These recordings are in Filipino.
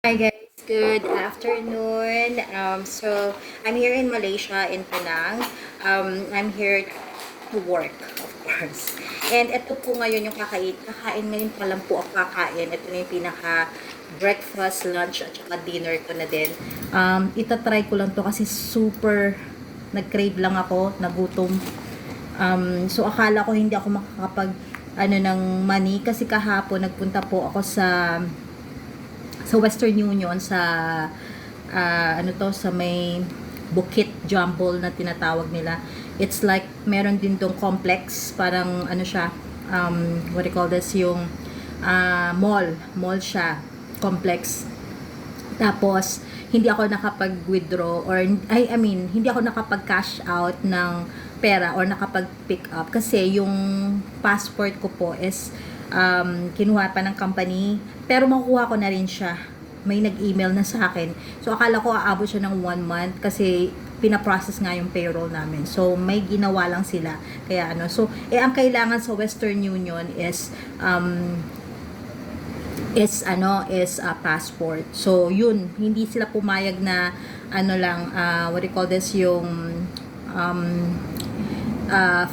Hi guys, good afternoon. So I'm here in Malaysia, in Penang. I'm here to work, of course. And ito po ngayon yung kakain ngayon pa lang po ako kakain. Ito na yung pinaka breakfast, lunch, at saka dinner ko na din. Itatry ko lang to kasi super nag-crave lang ako, nagutom. So akala ko hindi ako makakapag ng money kasi kahapon nagpunta po ako sa Western Union sa may Bukit Jumble na tinatawag nila. It's like meron din dong complex, parang ano siya, what do you call this, yung mall siya, complex. Tapos hindi ako nakapag-withdraw or I mean, hindi ako nakapag-cash out ng pera or nakapag-pick up kasi yung passport ko po is kinuha pa ng company, pero makukuha ko na rin siya. May nag-email na sa akin. So akala ko aabot siya ng 1 month kasi pinaprocess nga yung payroll namin. So may ginawa lang sila. Kaya so ang kailangan sa Western Union is a passport. So yun, hindi sila pumayag na what do you call this, yung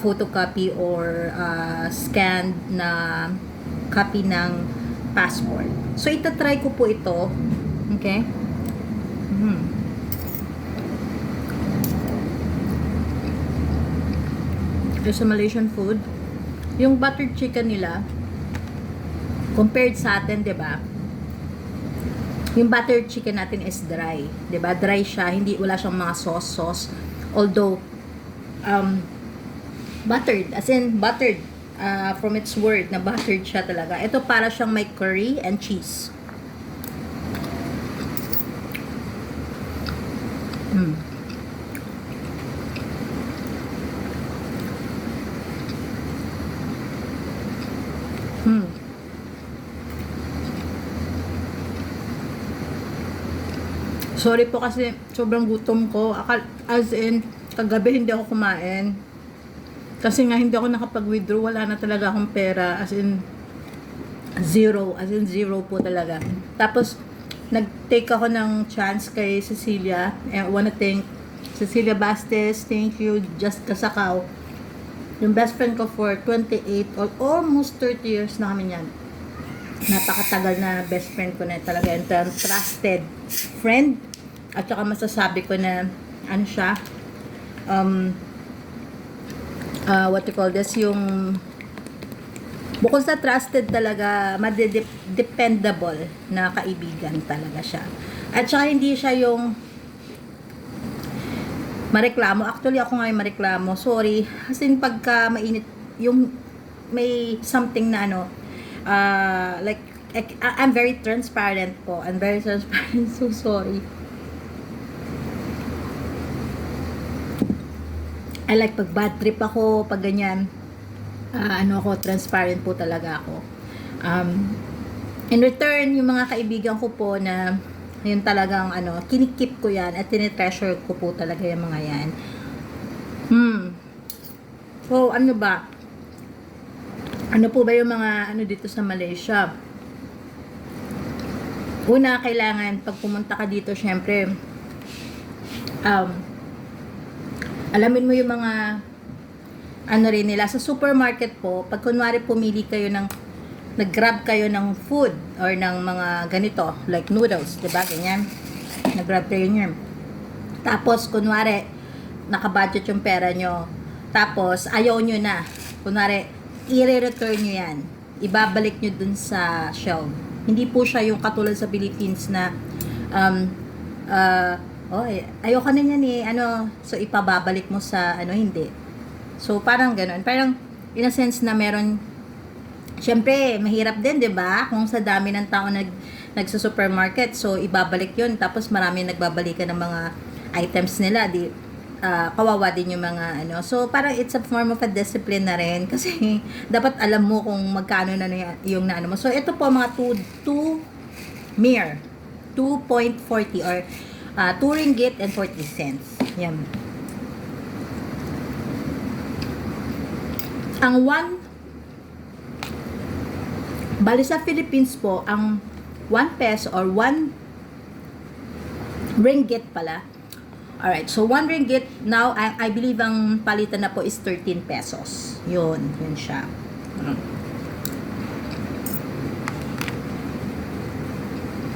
photocopy or scanned na copy ng passport. So itatry ko po ito. Okay? There's a Malaysian food. Yung buttered chicken nila compared sa atin, 'di ba? Yung buttered chicken natin is dry, 'di ba? Dry siya, hindi, wala siyang mga sauce. Although buttered, as in buttered, from its word na buttered siya talaga. Ito para siyang may curry and cheese. Sorry po kasi sobrang gutom ko. As in, kagabi hindi ako kumain. Kasi nga hindi ako nakapag-withdraw. Wala na talaga akong pera. As in, zero. As in, zero po talaga. Tapos, nag-take ako ng chance kay Cecilia. I wanna thank Cecilia Bastes. Thank you, Just Kasakaw. Yung best friend ko for 28 or almost 30 years na kami yan. Napakatagal na best friend ko na talaga. And trusted friend. At saka masasabi ko na siya, what you call this, yung bukod sa trusted talaga, dependable na kaibigan talaga siya. At saka hindi siya yung mareklamo. Actually, ako nga yung mareklamo. Sorry. Kasi pagka mainit, yung may something na like, I'm very transparent po. I'm very transparent. So, sorry. I like pag bad trip ako, pag ganyan, transparent po talaga ako. In return, yung mga kaibigan ko po na yun talagang kinikip ko yan at tinitreasure ko po talaga yung mga yan. So, ano ba? Ano po ba yung mga dito sa Malaysia? Una, kailangan pag pumunta ka dito, syempre, alamin mo yung mga rin nila sa supermarket po. Pag kunwari pumili kayo nag-grab kayo ng food or ng mga ganito like noodles, diba, ganyan, nag-grab kayo niyan, tapos kunwari naka-budget yung pera nyo, tapos ayaw nyo na, kunwari i-return nyo yan, ibabalik nyo dun sa shelf. Hindi po siya yung katulad sa Philippines na ayoko na yan so ipababalik mo sa hindi. So parang ganoon, parang in a sense na meron, syempre mahirap din, 'di ba? Kung sa dami ng tao nagsusupermarket, so ibabalik 'yun, tapos marami nagbabalikan ng mga items nila, kawawa din yung mga So parang it's a form of a discipline na rin kasi dapat alam mo kung magkano na yung mo. So ito po mga 2 mere 2.40 or 2 ringgit and 40 cents. Yan. Ang bali sa Philippines po, ang 1 peso or 1 Ringgit pala. Alright, so 1 ringgit now, I believe ang palitan na po is 13 pesos. Yun siya.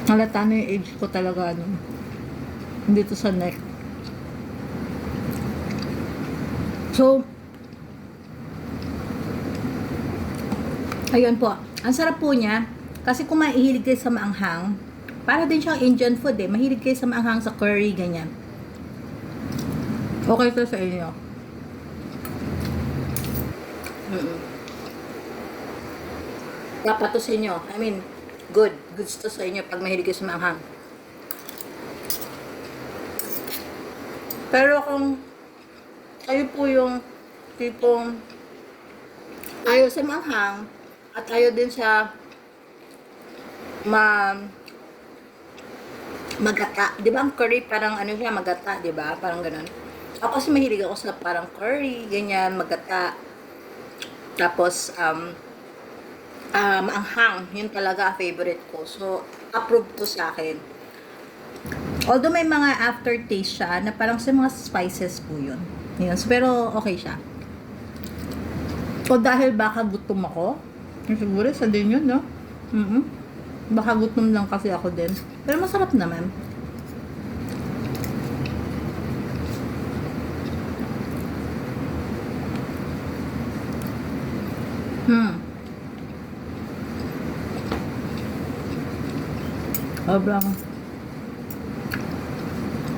Halata na yung age ko talaga, ano, dito sa neck. So, ayun po. Ang sarap po niya, kasi kung mahilig kayo sa maanghang, para din siyang Indian food eh. Mahilig kayo sa maanghang, sa curry, ganyan. Okay to sa inyo. Dapat to sa inyo. I mean, good. Goods to sa inyo pag mahilig kayo sa maanghang. Pero kung kayo po yung tipong ayaw sa maanghang at ayaw din sa magata. Di ba ang curry parang ano siya, magata, di ba? Parang ganun. Ako kasi mahilig ako sa parang curry, ganyan, magata. Tapos, maanghang. Yun talaga favorite ko. So, approved to sa akin. Although may mga aftertaste siya na parang sa mga spices po yun. Yun. So, pero okay siya. O dahil baka gutom ako. Siguro, isa din yun, no? Baka gutom lang kasi ako din. Pero masarap naman. Sobrang.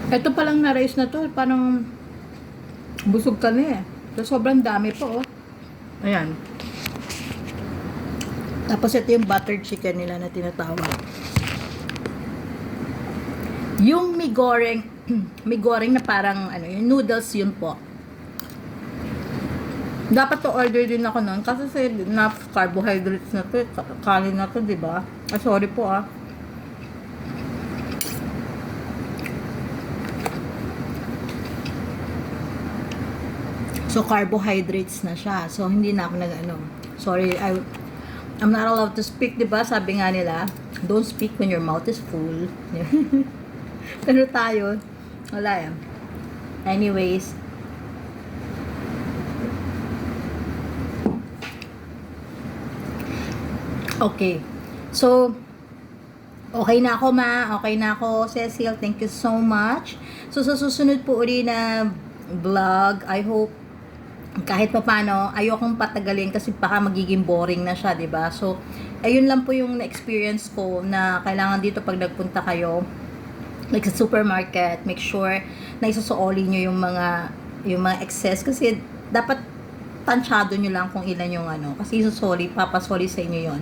Ito palang na rice na to, parang busog ka na eh. So, sobrang dami po, oh. Ayan. Tapos ito yung buttered chicken nila na tinatawag. Yung mi goreng, mi goreng na parang ano, yung noodles yun po. Dapat to order din ako noon kasi say enough carbohydrates na to, kanin na to, di ba? Ah, sorry po ah. So carbohydrates na siya. So hindi na ako nag-ano. Sorry, I'm not allowed to speak, di ba? Sabi nga nila, don't speak when your mouth is full. Pero tayo, wala yan. Anyways, okay. So, okay na ako, ma. Okay na ako, Cecil. Thank you so much. So, sa susunod po uli na vlog, I hope kahit pa paano, ayokong patagalin kasi baka magiging boring na siya, 'di ba? So, ayun lang po yung na-experience ko na kailangan dito pag nagpunta kayo like sa supermarket, make sure na isusuoli nyo yung mga excess kasi dapat tansyado nyo lang kung ilan yung ano kasi isusoli, papasoli sa inyo yon.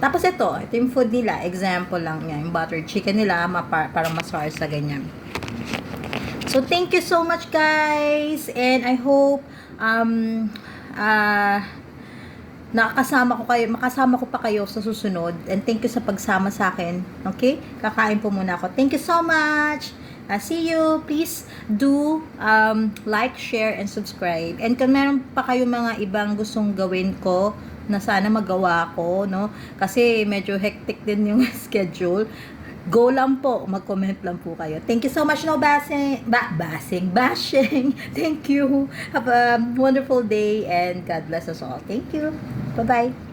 Tapos ito yung food nila, example lang yan, yung buttered chicken nila, parang masarsa ganyan. So, thank you so much guys and I hope makasama ko pa kayo sa susunod and thank you sa pagsama sa akin. Okay? Kakain po muna ako. Thank you so much. See you. Please do like, share, and subscribe. And kung meron pa kayo mga ibang gustong gawin ko na sana magawa ko, no? Kasi medyo hectic din yung schedule. Go lang po, mag-comment lang po kayo. Thank you so much, no bashing. Thank you. Have a wonderful day and God bless us all. Thank you. Bye-bye.